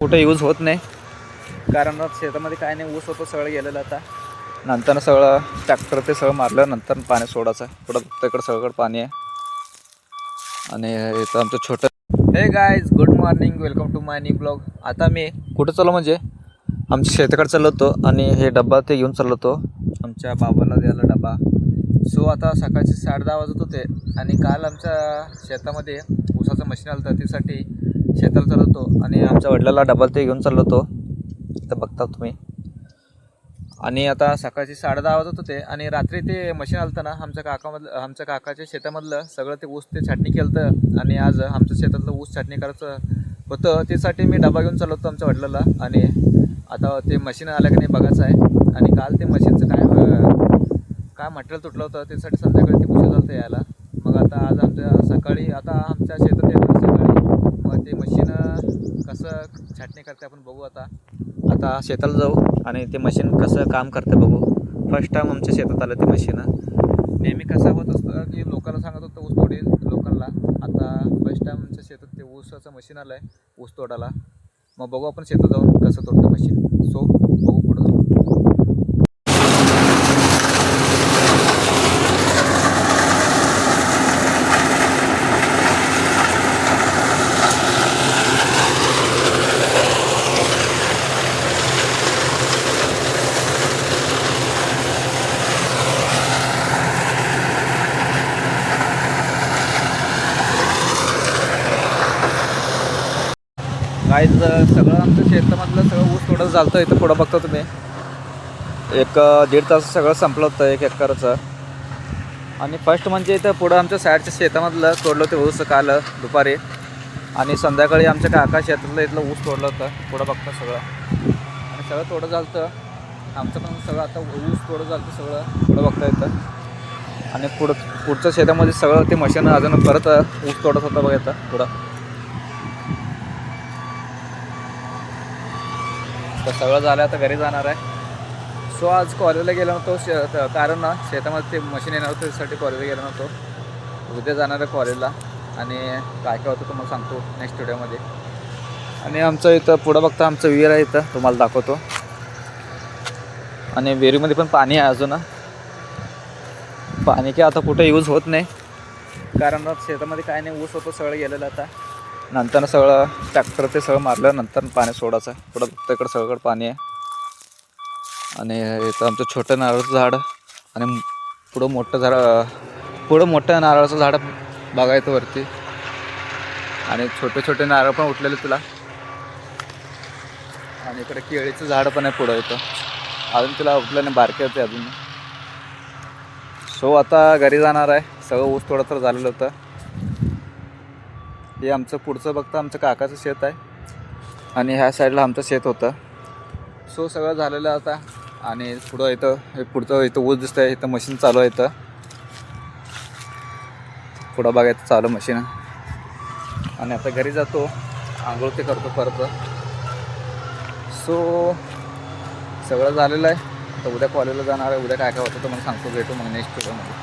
कुठे यूज होत नाही, कारण शेतामध्ये काय नाही, ऊस होतं सगळं गेलेलं. आता नंतर सगळं ट्रॅक्टर ते सगळं मारलं, नंतर पाणी सोडायचं. पुढं बघतो इकडं सगळीकडे पाणी आहे. आणि इथं आमचं छोटं हे guys, good morning, welcome to my new blog. आता मी कुठं चाललो म्हणजे आमच्या शेताकडे चाललो होतो, आणि हे डब्बा ते घेऊन चाललो होतो आमच्या बाबाला द्यायला डबा. सो आता सकाळचे 10:30 वाजत होते, आणि काल आमच्या शेतामध्ये ऊसाचं मशीन आलं होतं, त्यासाठी शेताला चाललो होतो, आणि आमच्या वडिलाला डबा ते घेऊन चाललो होतो. तर बघता तुम्ही. आणि आता सकाळची 10:30 वाजत होते, आणि रात्री ते मशीन आलं होतं ना आमच्या काकाच्या शेतामधलं सगळं ते ऊस ते छाटणी केलं होतं. आणि आज आमच्या शेतातलं ऊस छाटणी करायचं होतं, त्यासाठी मी डबा घेऊन चाललो होतो आमच्या वडिलाला. आणि आता ते मशीन आलं की नाही बघायचं आहे. आणि काल ते मशीनचं काय मटेरियल तुटलं होतं, त्यासाठी संध्याकाळी ते उशीर झालं होतं यायला. मग आता आज आमच्या शेतात येणार सकाळी, मग ते मशीन कसं छाटणी करते आपण बघू. आता शेताला जाऊ आणि ते मशीन कसं काम करते बघू. फर्स्ट टाईम आमच्या शेतात आलं ते मशीन. नेहमी कसं होत असतं की लोकांना सांगत होतं ऊस तोडी लोकांना. आता फर्स्ट टाईम आमच्या शेतात ते ऊसाचं मशीन आलं आहे ऊस तोडायला. मग बघू आपण शेतात जाऊन कसं तोडतं मशीन. सो बघू पुढं जाऊ. गाईज, सगळं आमचं शेतामधलं सगळं ऊस तोडत झालं. इथं पुढं बघता तुम्ही, 1-1.5 तास सगळं संपलं होतं 1 एकरचं. आणि फर्स्ट म्हणजे इथं पुढं आमच्या साईडच्या शेतामधलं तोडलं होतं ऊस काल दुपारी. आणि संध्याकाळी आमच्या काका शेतातलं इथलं ऊस तोडलं होतं. पुढं बघता सगळं, आणि सगळं तोडं झालं होतं आमचं पण. सगळं आता ऊस तोडं झालं होतं सगळं पुढं बघता येतं. आणि पुढच्या शेतामध्ये सगळं ते मशीन अजून परत ऊस तोडत होतं बघा येतं पुढं. तर सगळं झालं, आता घरी जाणार आहे. सो आज कॉलेजला गेलो नव्हतो कारण ना शेतामध्ये ते मशीन येणार होतं, त्यासाठी कॉलेजला गेलो नव्हतो. उद्या जाणार आहे कॉलेजला, आणि काय काय होतं तुम्हाला सांगतो नेक्स्ट व्हिडिओमध्ये. आणि आमचं इथं पुढं बघता आमचं विहीर आहे, इथं तुम्हाला दाखवतो. आणि विहिरीमध्ये पण पाणी आहे अजून. पाणी काय आता कुठं यूज होत नाही, कारण शेतामध्ये काय नाही, ऊस होतं सगळं गेलेलं. आता नंतर सगळं ट्रॅक्टर ते सगळं मारलं, नंतर पाणी सोडायचं. पुढं बघता इकडं सगळीकडे पाणी आहे. आणि इथं आमचं छोटं नारळाचं झाड, आणि पुढं मोठं नारळाचं झाड बघायचं वरती. आणि छोटे छोटे नारळ पण उठलेले तुला. आणि इकडे केळीचं झाड पण आहे पुढं. इथं अजून तिला उठलं नाही, बारके होते अजून. सो आता घरी जाणार आहे. सगळं ऊस थोडं तर झालेलं होतं. हे आमचं पुढचं बघता आमचं काकाचं शेत आहे, आणि ह्या साईडला आमचं शेत होतं. सो सगळं झालेलं आता. आणि पुढं इथं पुढचं इथं ऊस दिसतं आहे, इथं मशीन चालू आहे. इथं पुढं बघायचं चालू मशीन. आणि आता घरी जातो, आंघोळ ते करतो परत. सो सगळं झालेलं आहे. आता उद्या कॉलेजला जाणार आहे. उद्या काय काय होतं तर मला सांगतो, भेटू मग नेक्स्ट व्हिडिओमध्ये.